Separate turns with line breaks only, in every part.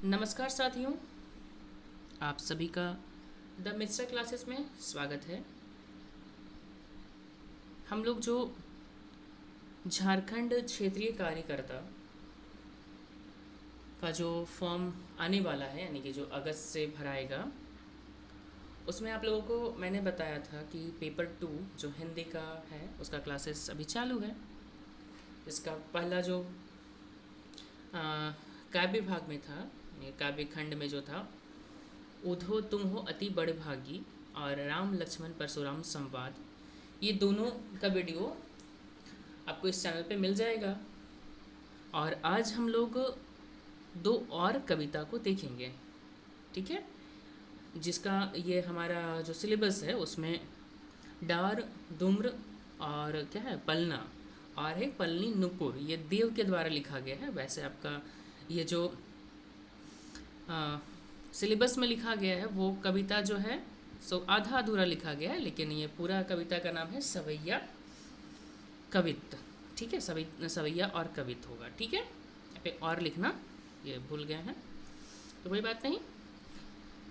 नमस्कार साथियों, आप सभी का द मिस्टर क्लासेस में स्वागत है। हम लोग जो झारखंड क्षेत्रीय कार्यकर्ता का जो फॉर्म आने वाला है, यानी कि जो अगस्त से भराएगा, उसमें आप लोगों को मैंने बताया था कि पेपर 2 जो हिंदी का है उसका क्लासेस अभी चालू है। इसका पहला जो काव्य भाग में था, ये काव्य खंड में जो था, उधो तुम हो अति बड़ भागी और राम लक्ष्मण परशुराम संवाद, ये दोनों का वीडियो आपको इस चैनल पे मिल जाएगा। और आज हम लोग दो और कविता को देखेंगे, ठीक है, जिसका ये हमारा जो सिलेबस है उसमें डार, दुम्र और क्या है पलना और है पलनी नुपुर, ये देव के द्वारा लिखा गया है। वैसे आपका ये जो सिलेबस में लिखा गया है वो कविता जो है सो आधा अधूरा लिखा गया है, लेकिन ये पूरा कविता का नाम है सवैया कवित्त, ठीक है। सवैया और कवित्त होगा, ठीक है। यहाँ पे और लिखना ये भूल गए हैं तो कोई बात नहीं।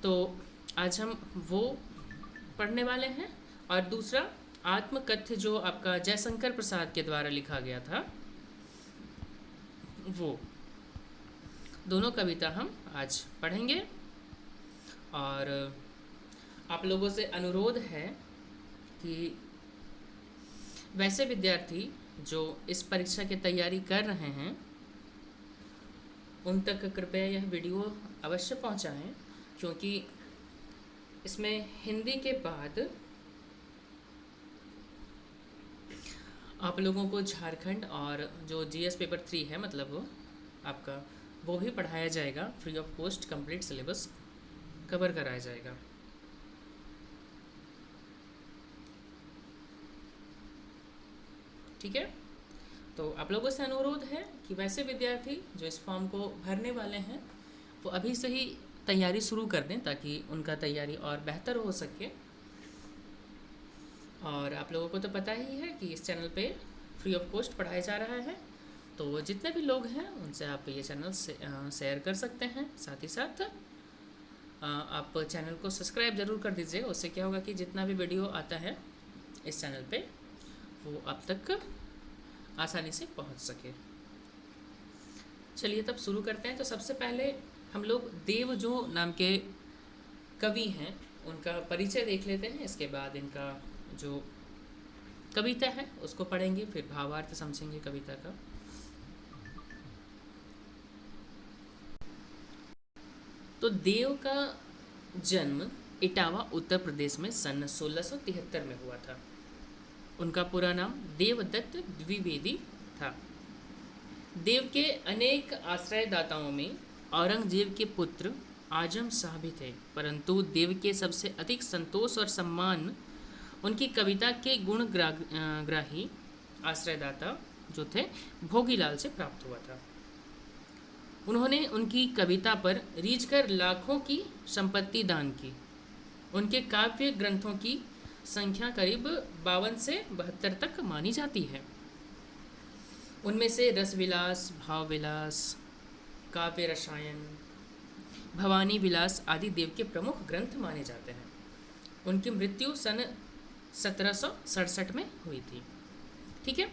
तो आज हम वो पढ़ने वाले हैं और दूसरा आत्मकथ्य जो आपका जयशंकर प्रसाद के द्वारा लिखा गया था, वो दोनों कविता हम आज पढ़ेंगे। और आप लोगों से अनुरोध है कि वैसे विद्यार्थी जो इस परीक्षा की तैयारी कर रहे हैं उन तक कृपया यह वीडियो अवश्य पहुंचाएं, क्योंकि इसमें हिंदी के बाद आप लोगों को झारखंड और जो जीएस पेपर 3 है, मतलब वो आपका वो भी पढ़ाया जाएगा। Free of cost complete syllabus cover कराया जाएगा। ठीक है, तो आप लोगों से अनुरोध है कि वैसे विद्यार्थी जो इस फॉर्म को भरने वाले हैं वो अभी से ही तैयारी शुरू कर दें, ताकि उनका तैयारी और बेहतर हो सके। और आप लोगों को तो पता ही है कि इस चैनल पे फ्री ऑफ कॉस्ट पढ़ाया जा रहा है, तो जितने भी लोग हैं उनसे आप ये चैनल शेयर कर सकते हैं। साथ ही साथ आप चैनल को सब्सक्राइब ज़रूर कर दीजिए। उससे क्या होगा कि जितना भी वीडियो आता है इस चैनल पे वो आप तक आसानी से पहुंच सके। चलिए तब शुरू करते हैं। तो सबसे पहले हम लोग देव जो नाम के कवि हैं उनका परिचय देख लेते हैं। इसके बाद इनका जो कविता है उसको पढ़ेंगे, फिर भावार्थ समझेंगे कविता का। तो देव का जन्म इटावा उत्तर प्रदेश में सन 1673 में हुआ था। उनका पूरा नाम देवदत्त द्विवेदी था। देव के अनेक आश्रयदाताओं में औरंगजेब के पुत्र आजम शाह भी थे, परंतु देव के सबसे अधिक संतोष और सम्मान उनकी कविता के गुणग्राही आश्रयदाता जो थे भोगीलाल से प्राप्त हुआ था। उन्होंने उनकी कविता पर रीझकर लाखों की संपत्ति दान की। उनके काव्य ग्रंथों की संख्या करीब 52 से 72 तक मानी जाती है। उनमें से रसविलास, भावविलास, काव्य रसायन, भवानी विलास आदि देव के प्रमुख ग्रंथ माने जाते हैं। उनकी मृत्यु सन 1767 में हुई थी, ठीक है।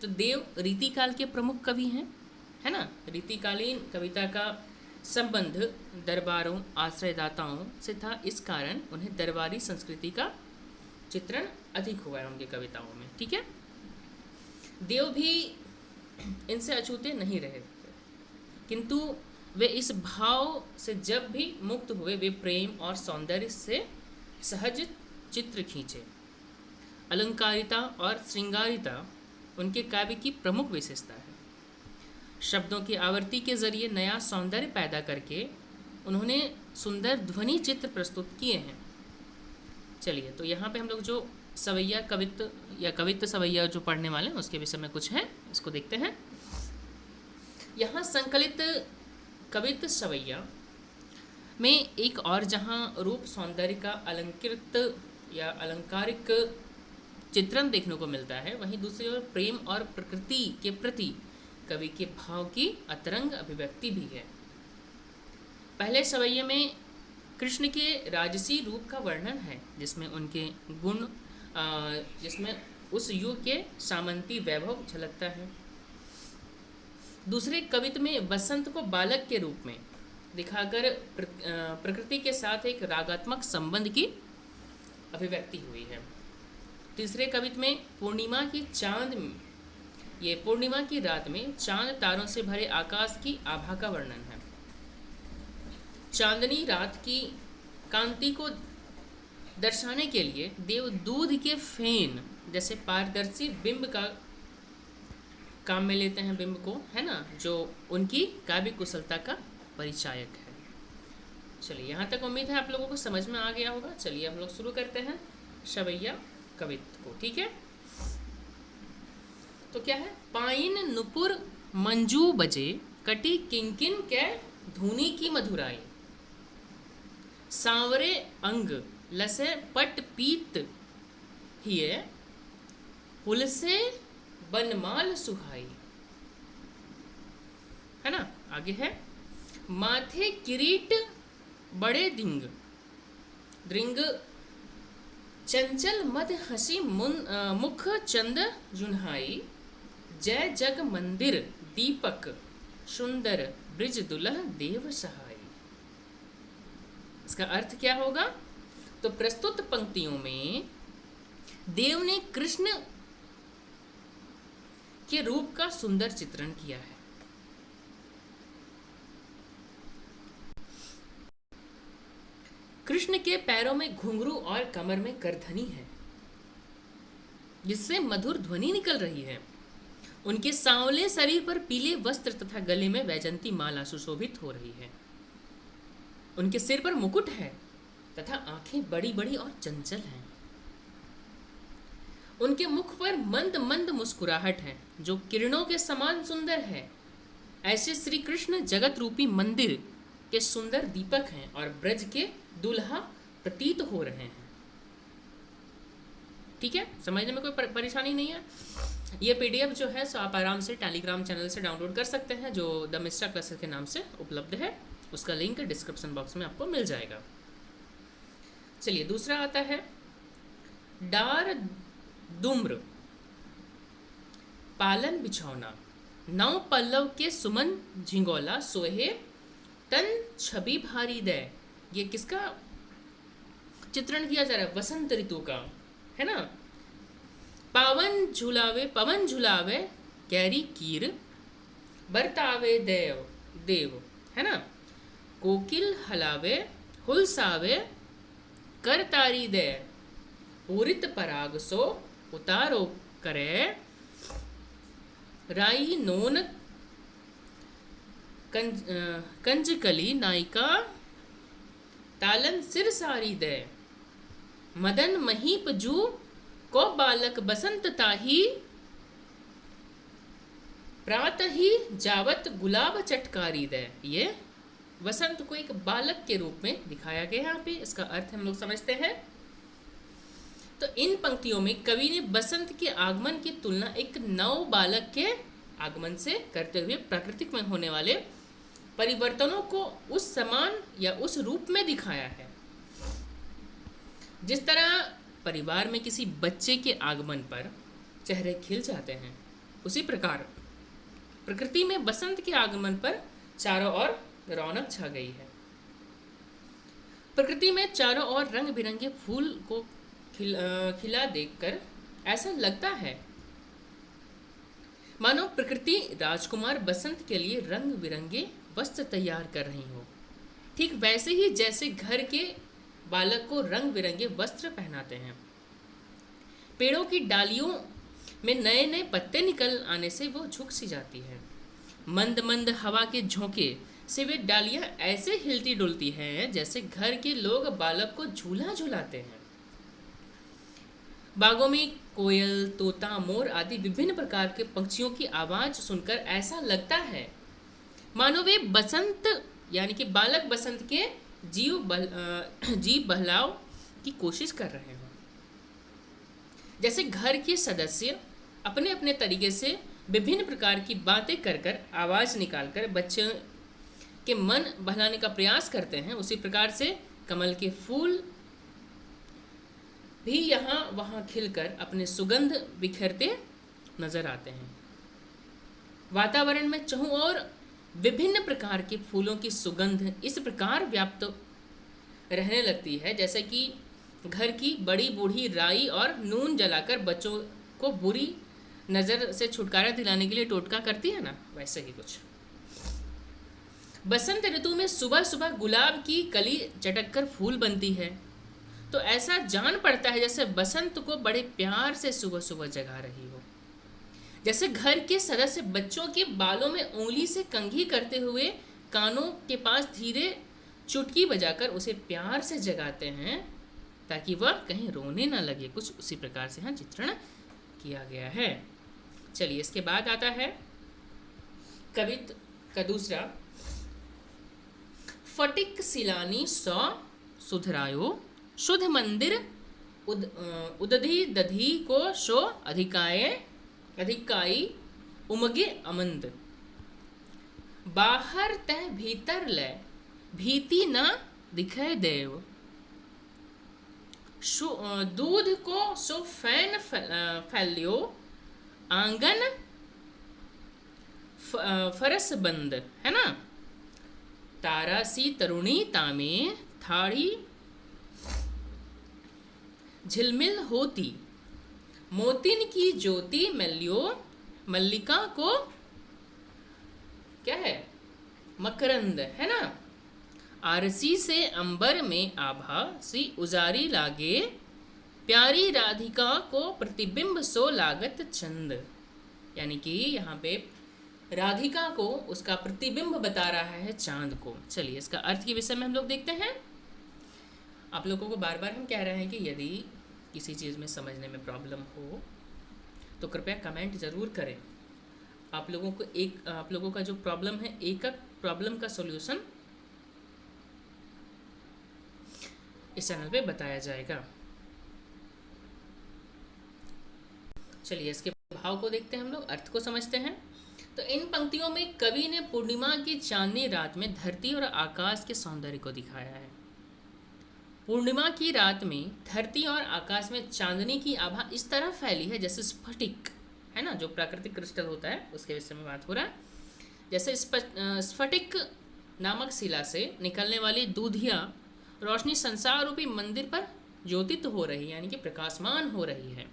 तो देव रीतिकाल के प्रमुख कवि हैं, है ना। रीतिकालीन कविता का संबंध दरबारों, आश्रयदाताओं से था, इस कारण उन्हें दरबारी संस्कृति का चित्रण अधिक हुआ है उनकी कविताओं में, ठीक है। देव भी इनसे अछूते नहीं रहे थे, किंतु वे इस भाव से जब भी मुक्त हुए वे प्रेम और सौंदर्य से सहज चित्र खींचे। अलंकारिता और श्रृंगारिता उनके काव्य की प्रमुख विशेषता है। शब्दों की आवर्ती के जरिए नया सौंदर्य पैदा करके उन्होंने सुंदर ध्वनि चित्र प्रस्तुत किए हैं। चलिए, तो यहाँ पे हम लोग जो सवैया कवित्त या कवित्त सवैया जो पढ़ने वाले हैं उसके विषय में कुछ है, इसको देखते हैं। यहाँ संकलित कवित्त सवैया में एक और जहाँ रूप सौंदर्य का अलंकृत या अलंकारिक चित्रण देखने को मिलता है, वहीं दूसरी ओर प्रेम और प्रकृति के प्रति कवि के भाव की अतरंग अभिव्यक्ति भी है। पहले सवैये में कृष्ण के राजसी रूप का वर्णन है, जिसमें उनके गुण जिसमें उस युग के सामंती वैभव झलकता है। दूसरे कवित्व में बसंत को बालक के रूप में दिखाकर प्रकृति के साथ एक रागात्मक संबंध की अभिव्यक्ति हुई है। तीसरे कवित्व में पूर्णिमा की रात में चांद तारों से भरे आकाश की आभा का वर्णन है। चांदनी रात की कांति को दर्शाने के लिए देव दूध के फेन जैसे पारदर्शी बिंब का काम में लेते हैं, बिंब को, है ना, जो उनकी काव्य कुशलता का परिचायक है। चलिए, यहाँ तक उम्मीद है आप लोगों को समझ में आ गया होगा। चलिए हम लोग शुरू करते हैं सवैया कवित्व को। ठीक है, तो क्या है? पाइन नुपुर मंजू बजे, कटी किंकिन कै धुनी की मधुराई, सांवरे अंग लसे पट पीत हिय, पुलसे बनमाल सुहाई। है ना, आगे है माथे किरीट बड़े दिंग, द्रिंग चंचल मद हसी मुख चंद जुन्हाई, जय जग मंदिर दीपक सुंदर ब्रिज दुलह देव सहाय। इसका अर्थ क्या होगा? तो प्रस्तुत पंक्तियों में देव ने कृष्ण के रूप का सुंदर चित्रण किया है। कृष्ण के पैरों में घुंघरू और कमर में करधनी है, जिससे मधुर ध्वनि निकल रही है। उनके सांवले शरीर पर पीले वस्त्र तथा गले में वैजंती माला सुशोभित हो रही है। उनके सिर पर मुकुट है तथा आंखें बड़ी बड़ी और चंचल हैं। उनके मुख पर मंद मंद मुस्कुराहट है, जो किरणों के समान सुंदर है। ऐसे श्री कृष्ण जगत रूपी मंदिर के सुंदर दीपक हैं और ब्रज के दुल्हा प्रतीत हो रहे हैं। ठीक है, समझने में कोई परेशानी नहीं है। ये पीडीएफ जो है सो आप आराम से टेलीग्राम चैनल से डाउनलोड कर सकते हैं, जो द मिस्टर क्लासेस के नाम से उपलब्ध है। उसका लिंक डिस्क्रिप्शन बॉक्स में आपको मिल जाएगा। चलिए, दूसरा आता है डार दुम्र पालन बिछौना, नौ पल्लव के सुमन झिंगोला सोहे तन छवि भारी दे। ये किसका चित्रण किया जा रहा है? वसंत ऋतु का, है ना। पवन झुलावे कैरी कीर, बरतावे देव देव, है ना। कोकिल हलावे हुलसावे करतारी दे, पूरित पराग सो उतारो करे, राई नोन कंजकली नायिका तालन सिर सारी दे, मदन महीप जू को बालक बसंत ताही, प्रात ही जावत गुलाब चटकारी दे। ये वसंत को एक बालक के रूप में दिखाया गया यहाँ पे। इसका अर्थ हम लोग समझते हैं। तो इन पंक्तियों में कवि ने बसंत के आगमन की तुलना एक नव बालक के आगमन से करते हुए प्राकृतिक में होने वाले परिवर्तनों को उस समान या उस रूप में दिखाया है। जिस तरह परिवार में किसी बच्चे के आगमन पर चेहरे खिल जाते हैं, उसी प्रकार प्रकृति में बसंत के आगमन पर चारों ओर रौनक छा गई है। प्रकृति में चारों ओर रंग बिरंगे फूल को खिला देखकर ऐसा लगता है मानो प्रकृति राजकुमार बसंत के लिए रंग बिरंगे वस्त्र तैयार कर रही हो। ठीक वैसे ही जैसे घर के बालक को रंग बिरंगे वस्त्र पहनाते हैं। पेड़ों की डालियों में नए नए पत्ते निकल आने से वो झुक सी जाती है। मंद मंद हवा के झोंके से वे डालियां ऐसे हिलती डुलती हैं जैसे घर के लोग बालक को झूला झुलाते हैं। बागों में कोयल, तोता, मोर आदि विभिन्न प्रकार के पक्षियों की आवाज सुनकर ऐसा लगता है मानो वे बसंत यानी कि बालक बसंत के जीव बहलाव की कोशिश कर रहे हों। जैसे घर के सदस्य अपने अपने तरीके से विभिन्न प्रकार की बातें कर कर, आवाज़ निकाल कर बच्चों के मन बहलाने का प्रयास करते हैं, उसी प्रकार से कमल के फूल भी यहाँ वहाँ खिलकर अपने सुगंध बिखेरते नजर आते हैं। वातावरण में चहुं ओर विभिन्न प्रकार के फूलों की सुगंध इस प्रकार व्याप्त रहने लगती है जैसे कि घर की बड़ी बूढ़ी राई और नून जलाकर बच्चों को बुरी नज़र से छुटकारा दिलाने के लिए टोटका करती है ना, वैसे ही कुछ। बसंत ऋतु में सुबह सुबह गुलाब की कली चटककर फूल बनती है, तो ऐसा जान पड़ता है जैसे बसंत को बड़े प्यार से सुबह सुबह जगा रही हो। जैसे घर के सदस्य बच्चों के बालों में उंगली से कंघी करते हुए कानों के पास धीरे चुटकी बजाकर उसे प्यार से जगाते हैं ताकि वह कहीं रोने ना लगे। कुछ उसी प्रकार से यहाँ चित्रण किया गया है। चलिए, इसके बाद आता है कवित का दूसरा। फटिक सिलानी सौ सुधरायो, शुद्ध मंदिर उदधि दधी को शो अधिकाई उमगे अमंद। बाहर तह भीतर ले भीति न दिखे देव, दूध को सो फैन फैल्यो आंगन फरस बंद, है ना। तारा सी तरुणी तामे थाड़ी झिलमिल होती, मोतिन की ज्योति मल्लियो मल्लिका को क्या है मकरंद, है ना। आरसी से अंबर में आभा सी उजारी लागे, प्यारी राधिका को प्रतिबिंब सो लागत चंद। यानी कि यहाँ पे राधिका को उसका प्रतिबिंब बता रहा है चांद को। चलिए, इसका अर्थ के विषय में हम लोग देखते हैं। आप लोगों को बार बार हम कह रहे हैं कि यदि किसी चीज़ में समझने में प्रॉब्लम हो तो कृपया कमेंट ज़रूर करें। आप लोगों का जो प्रॉब्लम है, एक प्रॉब्लम का सॉल्यूशन इस चैनल पे बताया जाएगा। चलिए, इसके भाव को देखते हैं, हम लोग अर्थ को समझते हैं। तो इन पंक्तियों में कवि ने पूर्णिमा की चांदनी रात में धरती और आकाश के सौंदर्य को दिखाया है। पूर्णिमा की रात में धरती और आकाश में चांदनी की आभा इस तरह फैली है जैसे स्फटिक, है ना, जो प्राकृतिक क्रिस्टल होता है उसके विषय में बात हो रहा है। जैसे स्फटिक नामक शिला से निकलने वाली दूधिया रोशनी संसार रूपी मंदिर पर ज्योतित हो रही है, यानी कि प्रकाशमान हो रही है।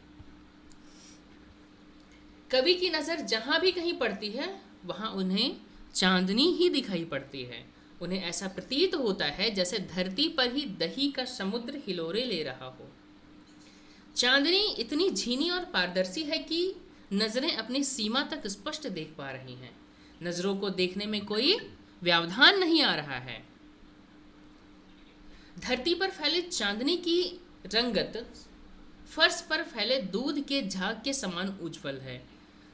कवि की नज़र जहाँ भी कहीं पड़ती है वहाँ उन्हें चांदनी ही दिखाई पड़ती है। उन्हें ऐसा प्रतीत होता है जैसे धरती पर ही दही का समुद्र हिलोरे ले रहा हो। चांदनी इतनी झीनी और पारदर्शी है कि नज़रें अपनी सीमा तक स्पष्ट देख पा रही हैं। नज़रों को देखने में कोई व्यवधान नहीं आ रहा है। धरती पर फैले चांदनी की रंगत फर्श पर फैले दूध के झाग के समान उज्जवल है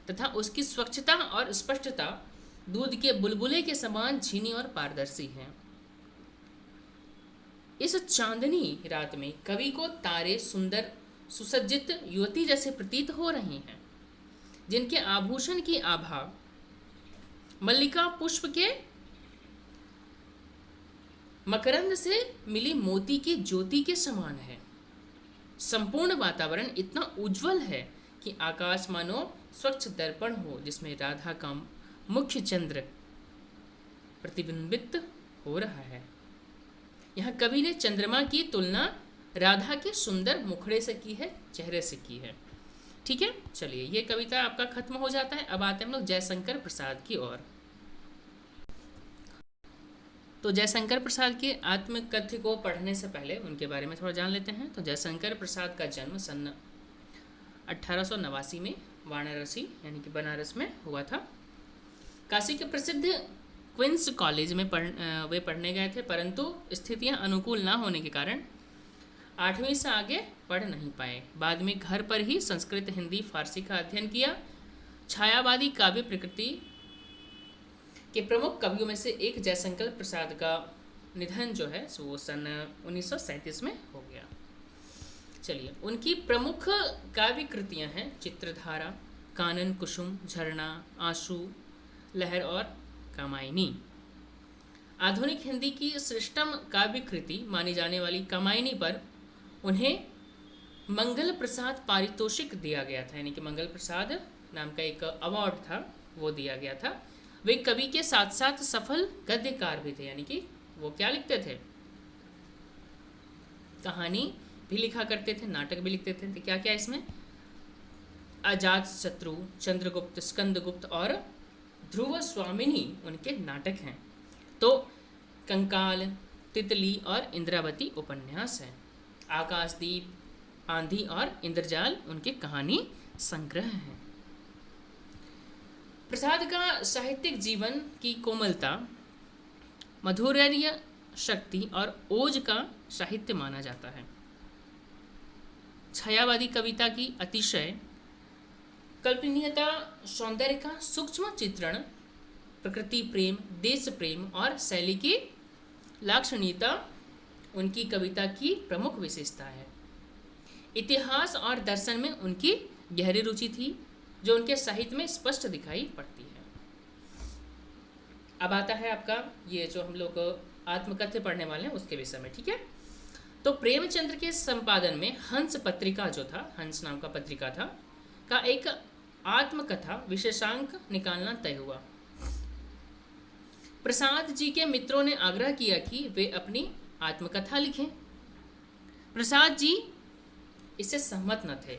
तथा उसकी स्वच्छता और स्पष्टता दूध के बुलबुले के समान झीनी और पारदर्शी है। इस चांदनी रात में कवि को तारे सुंदर सुसज्जित युवती जैसे प्रतीत हो रही हैं, जिनके आभूषण की आभा मल्लिका पुष्प के मकरंद से मिली मोती की ज्योति के समान है। संपूर्ण वातावरण इतना उज्जवल है कि आकाश मानो स्वच्छ दर्पण हो जिसमें राधा का मुख्य चंद्र प्रतिबिंबित हो रहा है। यहाँ कवि ने चंद्रमा की तुलना राधा के सुंदर मुखड़े से की है, चेहरे से की है। ठीक है, चलिए, ये कविता आपका खत्म हो जाता है। अब आते हैं हम लोग जयशंकर प्रसाद की ओर। तो जयशंकर प्रसाद के आत्मकथ्य को पढ़ने से पहले उनके बारे में थोड़ा जान लेते हैं। तो जयशंकर प्रसाद का जन्म सन 1889 में वाराणसी यानी कि बनारस में हुआ था। काशी के प्रसिद्ध क्वींस कॉलेज में वे पढ़ने गए थे, परंतु स्थितियां अनुकूल ना होने के कारण 8वीं से आगे पढ़ नहीं पाए। बाद में घर पर ही संस्कृत, हिंदी, फारसी का अध्ययन किया। छायावादी काव्य प्रकृति के प्रमुख कवियों में से एक जयशंकर प्रसाद का निधन जो है वो सन 1937 में हो गया। चलिए, उनकी प्रमुख काव्य कृतियाँ हैं चित्रधारा, कानन, कुसुम, झरना, आंसू, लहर और कामायनी। आधुनिक हिंदी की श्रेष्ठतम काव्य कृति मानी जाने वाली कामायनी पर उन्हें मंगल प्रसाद पारितोषिक दिया गया था, यानी कि मंगल प्रसाद नाम का एक अवार्ड था, वो दिया गया था। वे कवि के साथ साथ सफल गद्यकार भी थे, यानी कि वो क्या लिखते थे, कहानी भी लिखा करते थे, नाटक भी लिखते थे। तो क्या क्या इसमें, अजात शत्रु, चंद्रगुप्त, स्कंदगुप्त और ध्रुव स्वामिनी उनके नाटक हैं। तो कंकाल, तितली और इंद्रावती उपन्यास है। आकाशदीप, आंधी और इंद्रजाल उनके कहानी संग्रह हैं। प्रसाद का साहित्यिक जीवन की कोमलता, मधुरर्य शक्ति और ओज का साहित्य माना जाता है। छायावादी कविता की अतिशय कल्पनीयता, सौंदर्य का सूक्ष्म चित्रण, प्रकृति प्रेम, देश प्रेम और शैली की लाक्षणिकता उनकी कविता की प्रमुख विशेषता है। इतिहास और दर्शन में उनकी गहरी रुचि थी, जो उनके साहित्य में स्पष्ट दिखाई पड़ती है। अब आता है आपका ये जो हम लोग आत्मकथ्य पढ़ने वाले हैं उसके विषय में, ठीक है। तो प्रेमचंद्र के संपादन में हंस पत्रिका जो था, हंस नाम का पत्रिका था, का एक आत्मकथा विशेषांक निकालना तय हुआ। प्रसाद जी के मित्रों ने आग्रह किया कि वे अपनी आत्मकथा लिखें। प्रसाद जी इससे सहमत न थे।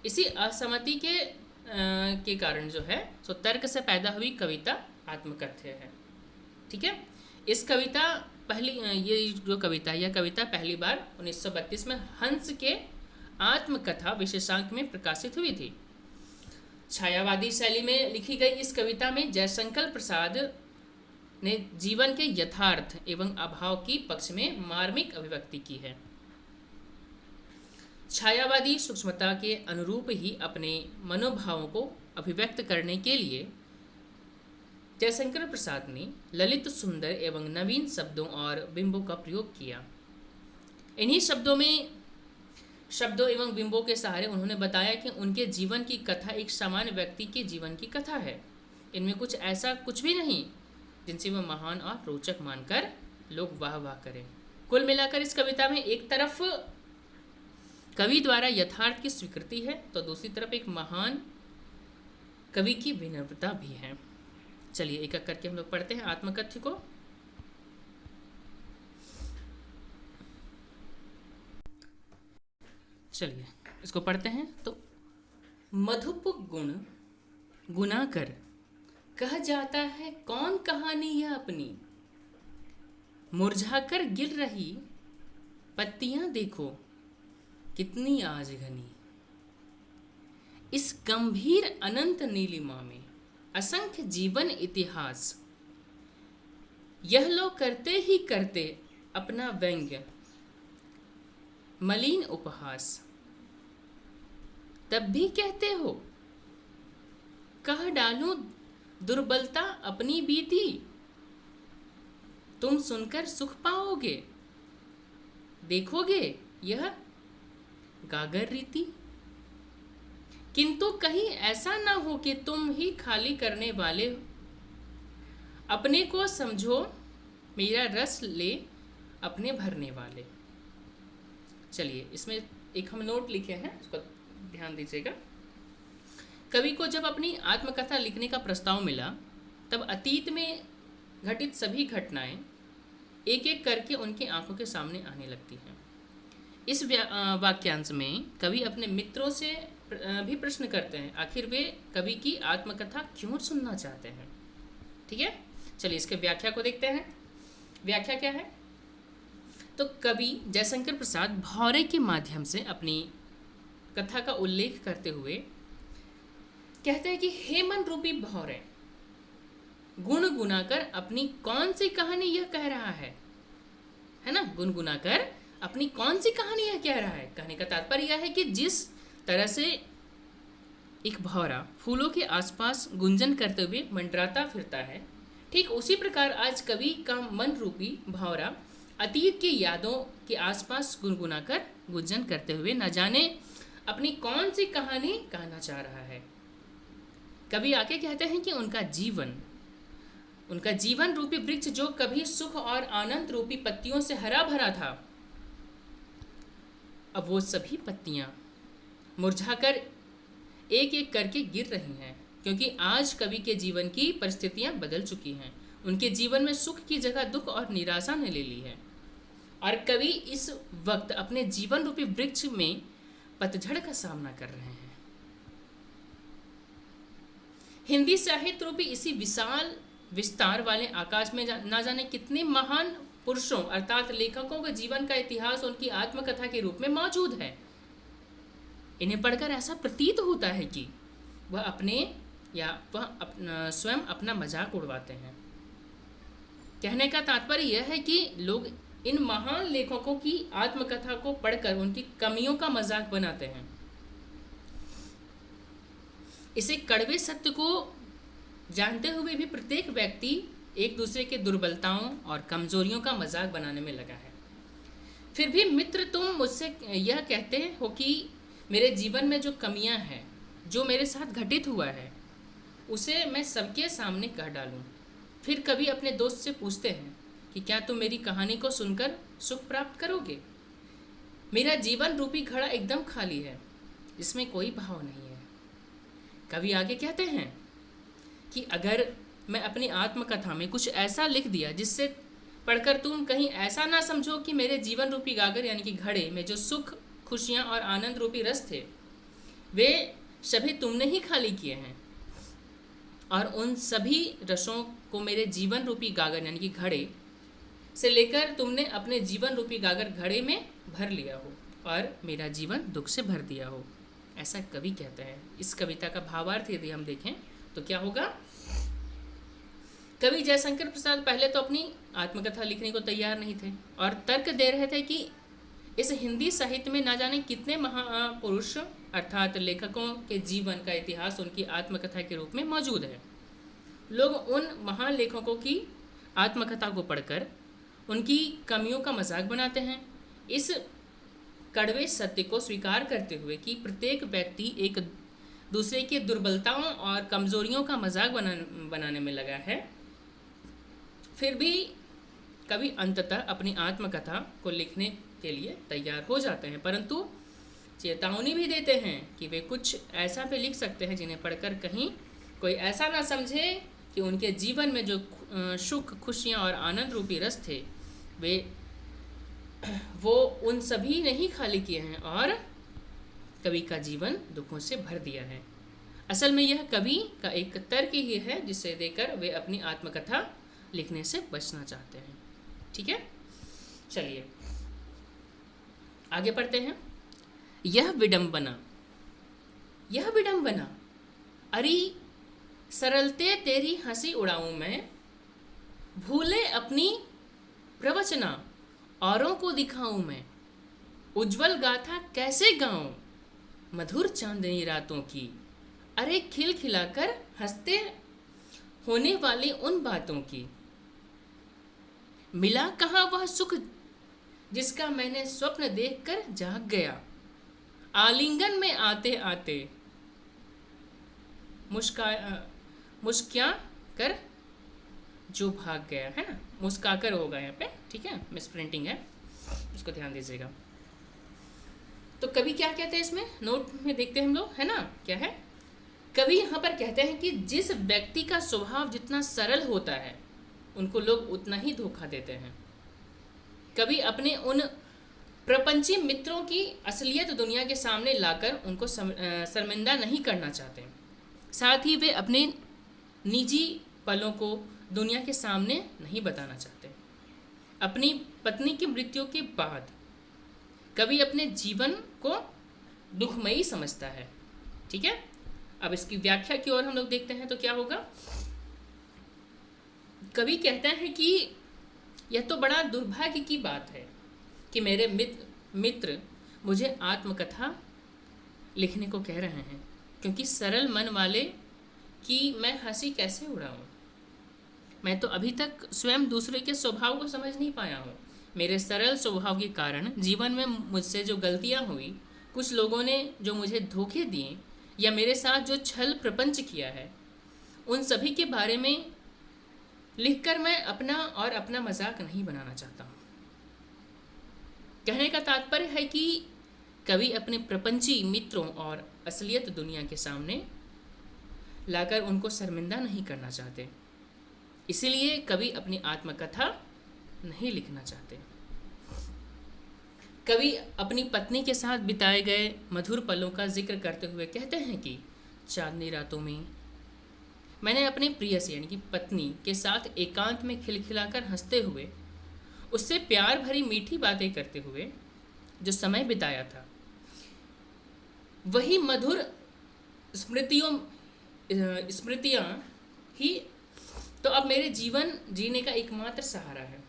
इसी असहमति के कारण जो है सो तर्क से पैदा हुई कविता आत्मकथ्य है, ठीक है। इस कविता यह कविता पहली बार 1932 में हंस के आत्मकथा विशेषांक में प्रकाशित हुई थी। छायावादी शैली में लिखी गई इस कविता में जयशंकर प्रसाद ने जीवन के यथार्थ एवं अभाव की पक्ष में मार्मिक अभिव्यक्ति की है। छायावादी सूक्ष्मता के अनुरूप ही अपने मनोभावों को अभिव्यक्त करने के लिए जयशंकर प्रसाद ने ललित, सुंदर एवं नवीन शब्दों और बिंबों का प्रयोग किया। इन्हीं शब्दों एवं बिंबों के सहारे उन्होंने बताया कि उनके जीवन की कथा एक सामान्य व्यक्ति के जीवन की कथा है। इनमें कुछ भी नहीं जिनसे वह महान और रोचक मानकर लोग वाह वाह करें। कुल मिलाकर इस कविता में एक तरफ कवि द्वारा यथार्थ की स्वीकृति है, तो दूसरी तरफ एक महान कवि की विनम्रता भी है। चलिए एक एक करके हम लोग पढ़ते हैं आत्मकथ्य को। चलिए इसको पढ़ते हैं। तो मधुप गुण गुना कर कह जाता है कौन कहानी यह अपनी, मुरझाकर गिर रही पत्तियां देखो कितनी आज घनी, इस गंभीर अनंत नीलिमा में असंख्य जीवन इतिहास, यह लो करते ही करते अपना व्यंग्य मलिन उपहास, तब भी कहते हो कह डालूं दुर्बलता अपनी बीती, तुम सुनकर सुख पाओगे देखोगे यह गागर रीति, किंतु कहीं ऐसा ना हो कि तुम ही खाली करने वाले हो, अपने को समझो मेरा रस ले अपने भरने वाले। चलिए इसमें एक हम नोट लिखे हैं, उसको ध्यान दीजिएगा। कवि को जब अपनी आत्मकथा लिखने का प्रस्ताव मिला तब अतीत में घटित सभी घटनाएं एक एक करके उनकी आंखों के सामने आने लगती हैं। इस वाक्यांश में कवि अपने मित्रों से भी प्रश्न करते हैं आखिर वे कवि की आत्मकथा क्यों सुनना चाहते हैं, ठीक है। चलिए इसके व्याख्या को देखते हैं। व्याख्या क्या है? तो कवि जयशंकर प्रसाद भौरे के माध्यम से अपनी कथा का उल्लेख करते हुए कहते हैं कि हे मन रूपी भौरे, गुनगुनाकर अपनी कौन सी कहानी यह कह रहा है ना, गुनगुनाकर अपनी कौन सी कहानी यह कह रहा है। कहने का तात्पर्य यह है कि जिस तरह से एक भौरा फूलों के आसपास गुंजन करते हुए मंडराता फिरता है, ठीक उसी प्रकार आज कवि का मन रूपी भौरा अतीत की यादों के आसपास गुनगुनाकर गुंजन करते हुए न जाने अपनी कौन सी कहानी कहना चाह रहा है। कवि आगे कहते हैं कि उनका जीवन रूपी वृक्ष जो कभी सुख और आनंद रूपी पत्तियों से हरा भरा था, अब वो सभी पत्तियां मुरझाकर एक एक करके गिर रही हैं, क्योंकि आज कवि के जीवन की परिस्थितियां बदल चुकी हैं। उनके जीवन में सुख की जगह दुख और निराशा ने ले ली है, और कवि इस वक्त अपने जीवन रूपी वृक्ष में पतझड़ का सामना कर रहे हैं। हिंदी साहित्य रूपी इसी विशाल विस्तार वाले आकाश में ना जाने कितने महान पुरुषों अर्थात लेखकों के जीवन का इतिहास उनकी आत्मकथा के रूप में मौजूद है। इन्हें पढ़कर ऐसा प्रतीत होता है कि वह स्वयं अपना मजाक उड़वाते हैं। कहने का तात्पर्य यह है कि लोग इन महान लेखकों की आत्मकथा को पढ़कर उनकी कमियों का मजाक बनाते हैं। इसे कड़वे सत्य को जानते हुए भी प्रत्येक व्यक्ति एक दूसरे के दुर्बलताओं और कमजोरियों का मजाक बनाने में लगा है। फिर भी मित्र, तुम मुझसे यह कहते हो कि मेरे जीवन में जो कमियां हैं, जो मेरे साथ घटित हुआ है, उसे मैं सबके सामने कह डालूं। फिर कभी अपने दोस्त से पूछते हैं कि क्या तुम मेरी कहानी को सुनकर सुख प्राप्त करोगे। मेरा जीवन रूपी घड़ा एकदम खाली है, इसमें कोई भाव नहीं है। कवि आगे कहते हैं कि अगर मैं अपनी आत्मकथा में कुछ ऐसा लिख दिया जिससे पढ़कर तुम कहीं ऐसा ना समझो कि मेरे जीवन रूपी गागर यानी कि घड़े में जो सुख, खुशियाँ और आनंद रूपी रस थे, वे सभी तुमने ही खाली किए हैं, और उन सभी रसों को मेरे जीवन रूपी गागर यानी कि घड़े से लेकर तुमने अपने जीवन रूपी गागर घड़े में भर लिया हो और मेरा जीवन दुख से भर दिया हो। ऐसा कवि कहते हैं। इस कविता का भावार्थ यदि हम देखें तो क्या होगा। कवि जयशंकर प्रसाद पहले तो अपनी आत्मकथा लिखने को तैयार नहीं थे और तर्क दे रहे थे कि इस हिंदी साहित्य में ना जाने कितने महापुरुष अर्थात लेखकों के जीवन का इतिहास उनकी आत्मकथा के रूप में मौजूद है। लोग उन महान लेखकों की आत्मकथा को पढ़कर उनकी कमियों का मजाक बनाते हैं। इस कड़वे सत्य को स्वीकार करते हुए कि प्रत्येक व्यक्ति एक दूसरे की दुर्बलताओं और कमजोरियों का मजाक बनाने में लगा है, फिर भी कवि अंततः अपनी आत्मकथा को लिखने के लिए तैयार हो जाते हैं, परंतु चेतावनी भी देते हैं कि वे कुछ ऐसा भी लिख सकते हैं जिन्हें पढ़कर कहीं कोई ऐसा ना समझे कि उनके जीवन में जो सुख, खुशियाँ और आनंद रूपी रस थे वो उन सभी ने ही खाली किए हैं और कवि का जीवन दुखों से भर दिया है। असल में यह कवि का एक तर्क ही है जिसे देकर वे अपनी आत्मकथा लिखने से बचना चाहते हैं। ठीक है, चलिए आगे पढ़ते हैं। यह विडंबना अरे सरलते तेरी हंसी उड़ाऊं मैं, भूले अपनी प्रवचना औरों को दिखाऊं मैं, उज्जवल गाथा कैसे गाऊं मधुर चांदनी रातों की, अरे खिल खिलाकर हंसते होने वाली उन बातों की, मिला कहाँ वह सुख जिसका मैंने स्वप्न देखकर जाग गया, आलिंगन में आते आते मुस्किया कर जो भाग गया, है ना, मुस्काकर होगा यहाँ पे, ठीक है, मिस प्रिंटिंग है, उसको ध्यान दीजिएगा। तो कवि क्या कहते हैं इसमें नोट में देखते हैं हम लोग, है ना, क्या है। कवि यहाँ पर कहते हैं कि जिस व्यक्ति का स्वभाव जितना सरल होता है उनको लोग उतना ही धोखा देते हैं। कवि अपने उन प्रपंची मित्रों की असलियत दुनिया के सामने लाकर उनको शर्मिंदा नहीं करना चाहते, साथ ही वे अपने निजी पलों को दुनिया के सामने नहीं बताना चाहते। अपनी पत्नी की मृत्यु के बाद कवि अपने जीवन को दुखमयी समझता है। ठीक है, अब इसकी व्याख्या की ओर हम लोग देखते हैं तो क्या होगा। कवि कहता है कि यह तो बड़ा दुर्भाग्य की बात है कि मेरे मित्र मुझे आत्मकथा लिखने को कह रहे हैं, क्योंकि सरल मन वाले की मैं हंसी कैसे उड़ाऊं। मैं तो अभी तक स्वयं दूसरे के स्वभाव को समझ नहीं पाया हूँ। मेरे सरल स्वभाव के कारण जीवन में मुझसे जो गलतियाँ हुई, कुछ लोगों ने जो मुझे धोखे दिए या मेरे साथ जो छल प्रपंच किया है, उन सभी के बारे में लिखकर मैं अपना मजाक नहीं बनाना चाहता हूँ। कहने का तात्पर्य है कि कवि अपने प्रपंची मित्रों और असलियत दुनिया के सामने लाकर उनको शर्मिंदा नहीं करना चाहते। इसीलिए कवि अपनी आत्मकथा नहीं लिखना चाहते। कवि अपनी पत्नी के साथ बिताए गए मधुर पलों का जिक्र करते हुए कहते हैं कि चांदनी रातों में मैंने अपने प्रियसी यानी कि पत्नी के साथ एकांत में खिलखिलाकर हंसते हुए, उससे प्यार भरी मीठी बातें करते हुए जो समय बिताया था, वही मधुर स्मृतियाँ ही तो अब मेरे जीवन जीने का एकमात्र सहारा है।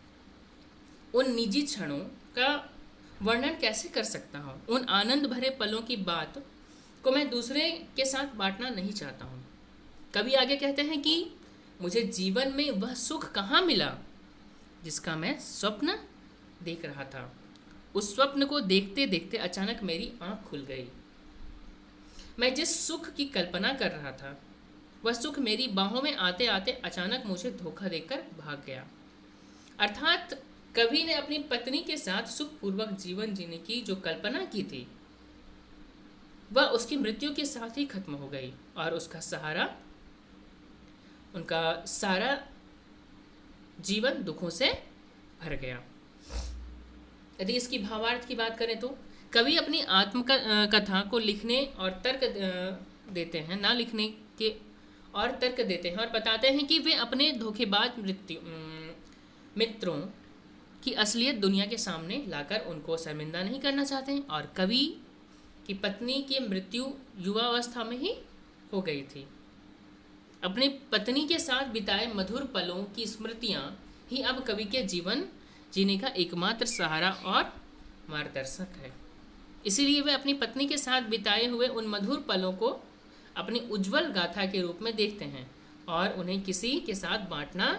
उन निजी क्षणों का वर्णन कैसे कर सकता हूँ? उन आनंद भरे पलों की बात को मैं दूसरे के साथ बांटना नहीं चाहता हूँ। कवि आगे कहते हैं कि मुझे जीवन में वह सुख कहाँ मिला जिसका मैं स्वप्न देख रहा था। उस स्वप्न को देखते देखते अचानक मेरी आंख खुल गई। मैं जिस सुख की कल्पना कर रहा था वह सुख मेरी बाहों में आते आते अचानक मुझे धोखा देकर भाग गया। अर्थात कवि ने अपनी पत्नी के साथ सुखपूर्वक जीवन जीने की जो कल्पना की थी वह उसकी मृत्यु के साथ ही खत्म हो गई और उनका सारा जीवन दुखों से भर गया। यदि इसकी भावार्थ की बात करें तो कवि अपनी आत्मकथा को लिखने और तर्क देते हैं, ना लिखने के और तर्क देते हैं और बताते हैं कि वे अपने धोखेबाज मित्रों की असलियत दुनिया के सामने लाकर उनको शर्मिंदा नहीं करना चाहते हैं। और कवि की पत्नी की मृत्यु युवावस्था में ही हो गई थी। अपनी पत्नी के साथ बिताए मधुर पलों की स्मृतियाँ ही अब कवि के जीवन जीने का एकमात्र सहारा और मार्गदर्शक है। इसीलिए वे अपनी पत्नी के साथ बिताए हुए उन मधुर पलों को अपनी उज्जवल गाथा के रूप में देखते हैं और उन्हें किसी के साथ बांटना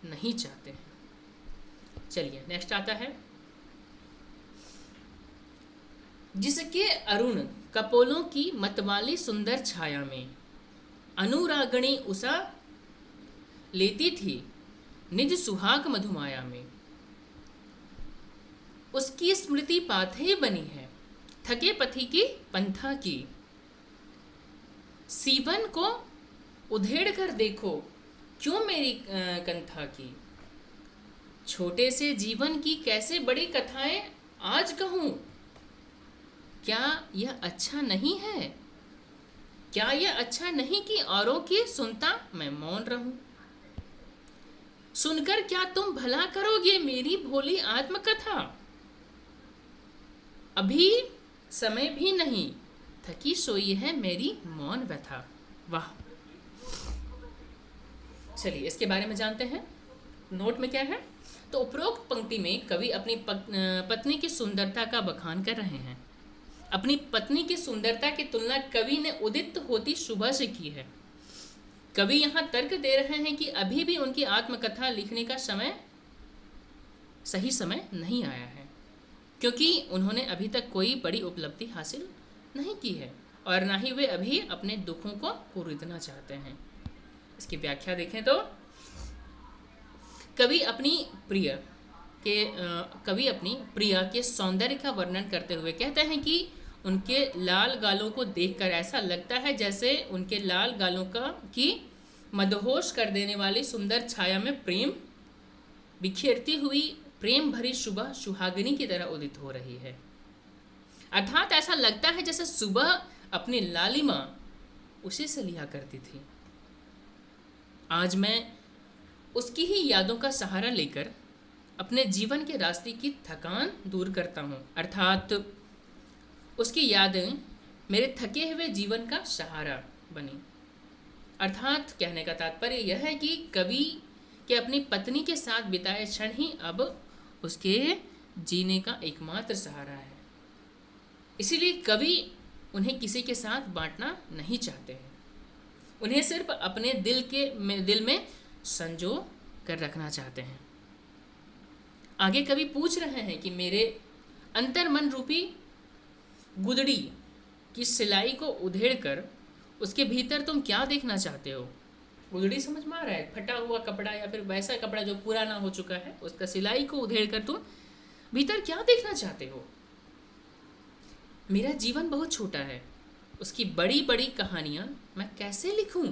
नहीं चाहते हैं। चलिए नेक्स्ट आता है। जिसके अरुण कपोलों की मतवाली सुंदर छाया में अनुरागणी उषा लेती थी निज सुहाग मधुमाया में, उसकी स्मृति पाथे बनी है थके पथी की पंथा की। सीवन को उधेड़ कर देखो क्यों मेरी कंथा की। छोटे से जीवन की कैसे बड़ी कथाएं आज कहूँ, क्या यह अच्छा नहीं है? क्या यह अच्छा नहीं कि औरों की सुनता मैं मौन रहूं? सुनकर क्या तुम भला करोगे मेरी भोली आत्मकथा? अभी समय भी नहीं थकी सोई है मेरी मौन व्यथा। वाह, चलिए इसके बारे में जानते हैं। नोट में क्या है? तो उपरोक्त पंक्ति में कवि अपनी पत्नी की सुंदरता का बखान कर रहे हैं। अपनी पत्नी की सुंदरता की तुलना कवि ने उदित होती सुबह से की है। कवि यहाँ तर्क दे रहे हैं कि अभी भी उनकी आत्मकथा लिखने का सही समय नहीं आया है, क्योंकि उन्होंने अभी तक कोई बड़ी उपलब्धि हासिल नहीं की है और ना ही वे अभी अपने दुखों को पूरना चाहते हैं। इसकी व्याख्या देखें तो कवि अपनी प्रिया के सौंदर्य का वर्णन करते हुए कहते हैं कि उनके लाल गालों को देखकर ऐसा लगता है जैसे उनके लाल गालों की मदहोश कर देने वाली सुंदर छाया में प्रेम बिखेरती हुई प्रेम भरी सुबह सुहागिनी की तरह उदित हो रही है। अर्थात ऐसा लगता है जैसे सुबह अपनी लालिमा उसी से लिया करती थी। आज मैं उसकी ही यादों का सहारा लेकर अपने जीवन के रास्ते की थकान दूर करता हूँ। अर्थात उसकी यादें मेरे थके हुए जीवन का सहारा बनी। अर्थात कहने का तात्पर्य यह है कि कवि के अपनी पत्नी के साथ बिताए क्षण ही अब उसके जीने का एकमात्र सहारा है। इसीलिए कवि उन्हें किसी के साथ बांटना नहीं चाहते हैं, उन्हें सिर्फ अपने दिल में संजो कर रखना चाहते हैं। आगे कवि पूछ रहे हैं कि मेरे अंतर्मन रूपी गुदड़ी की सिलाई को उधेड़ कर उसके भीतर तुम क्या देखना चाहते हो? उधड़ी समझ में आ रहा है, फटा हुआ कपड़ा या फिर वैसा कपड़ा जो पुराना हो चुका है, उसका सिलाई को उधेड़ कर तुम भीतर क्या देखना चाहते हो? मेरा जीवन बहुत छोटा है, उसकी बड़ी बड़ी कहानियां मैं कैसे लिखूं?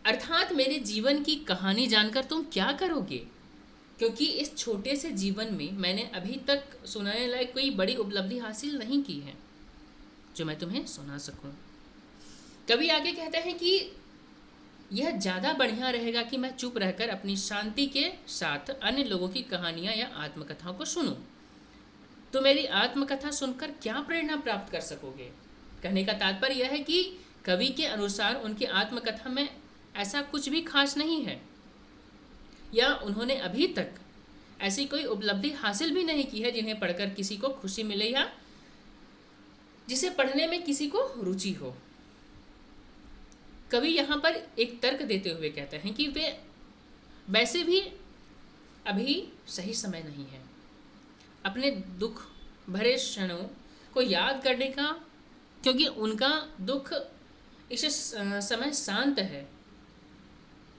अर्थात मेरे जीवन की कहानी जानकर तुम क्या करोगे? क्योंकि इस छोटे से जीवन में मैंने अभी तक सुनाने लायक कोई बड़ी उपलब्धि हासिल नहीं की है जो मैं तुम्हें सुना सकूं। कवि आगे कहते हैं कि यह ज़्यादा बढ़िया रहेगा कि मैं चुप रहकर अपनी शांति के साथ अन्य लोगों की कहानियां या आत्मकथाओं को सुनूं। तो मेरी आत्मकथा सुनकर क्या प्रेरणा प्राप्त कर सकोगे? कहने का तात्पर्य यह है कि कवि के अनुसार उनकी आत्मकथा में ऐसा कुछ भी खास नहीं है, या उन्होंने अभी तक ऐसी कोई उपलब्धि हासिल भी नहीं की है जिन्हें पढ़कर किसी को खुशी मिले या जिसे पढ़ने में किसी को रुचि हो। कवि यहाँ पर एक तर्क देते हुए कहते हैं कि वे वैसे भी अभी सही समय नहीं है अपने दुख भरे क्षणों को याद करने का, क्योंकि उनका दुख इस समय शांत है,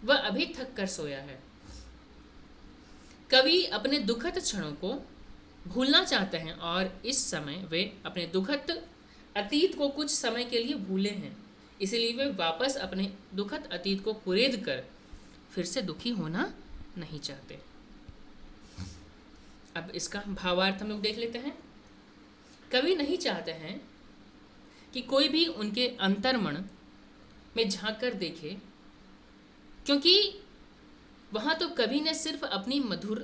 वह अभी थक कर सोया है। कवि अपने दुखद क्षणों को भूलना चाहते हैं और इस समय वे अपने दुखद अतीत को कुछ समय के लिए भूले हैं, इसलिए वे वापस अपने दुखद अतीत को कुरेद कर फिर से दुखी होना नहीं चाहते। अब इसका भावार्थ हम लोग देख लेते हैं। कवि नहीं चाहते हैं कि कोई भी उनके अंतर्मन में झांक कर देखे, क्योंकि वहाँ तो कवि ने सिर्फ अपनी मधुर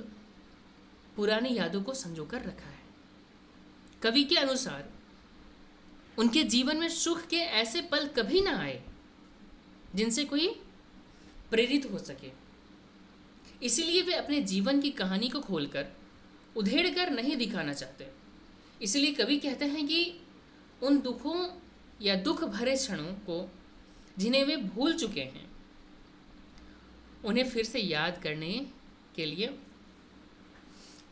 पुरानी यादों को संजो कर रखा है। कवि के अनुसार उनके जीवन में सुख के ऐसे पल कभी ना आए जिनसे कोई प्रेरित हो सके, इसलिए वे अपने जीवन की कहानी को खोलकर उधेड़ कर नहीं दिखाना चाहते। इसलिए कवि कहते हैं कि उन दुखों या दुख भरे क्षणों को जिन्हें वे भूल चुके हैं उन्हें फिर से याद करने के लिए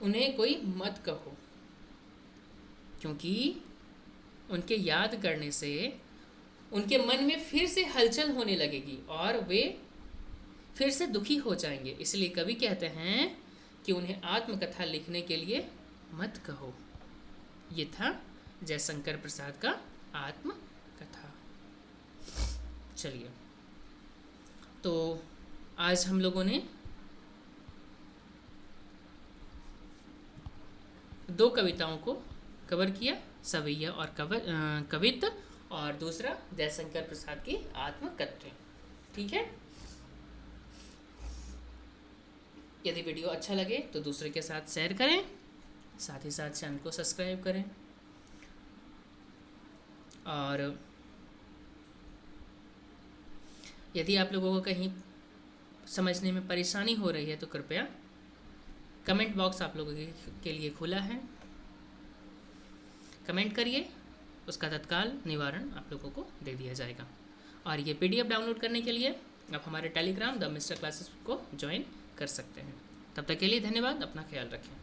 उन्हें कोई मत कहो, क्योंकि उनके याद करने से उनके मन में फिर से हलचल होने लगेगी और वे फिर से दुखी हो जाएंगे। इसलिए कवि कहते हैं कि उन्हें आत्मकथा लिखने के लिए मत कहो। ये था जयशंकर प्रसाद का आत्मकथा। चलिए, तो आज हम लोगों ने दो कविताओं को कवर किया, सवैया और कवित, और दूसरा जयशंकर प्रसाद की आत्मकथा। ठीक है, यदि वीडियो अच्छा लगे तो दूसरे के साथ शेयर करें, साथ ही साथ चैनल को सब्सक्राइब करें, और यदि आप लोगों को कहीं समझने में परेशानी हो रही है तो कृपया कमेंट बॉक्स आप लोगों के लिए खुला है, कमेंट करिए, उसका तत्काल निवारण आप लोगों को दे दिया जाएगा। और ये PDF डाउनलोड करने के लिए आप हमारे टेलीग्राम द मिस्टर क्लासेस को ज्वाइन कर सकते हैं। तब तक के लिए धन्यवाद, अपना ख्याल रखें।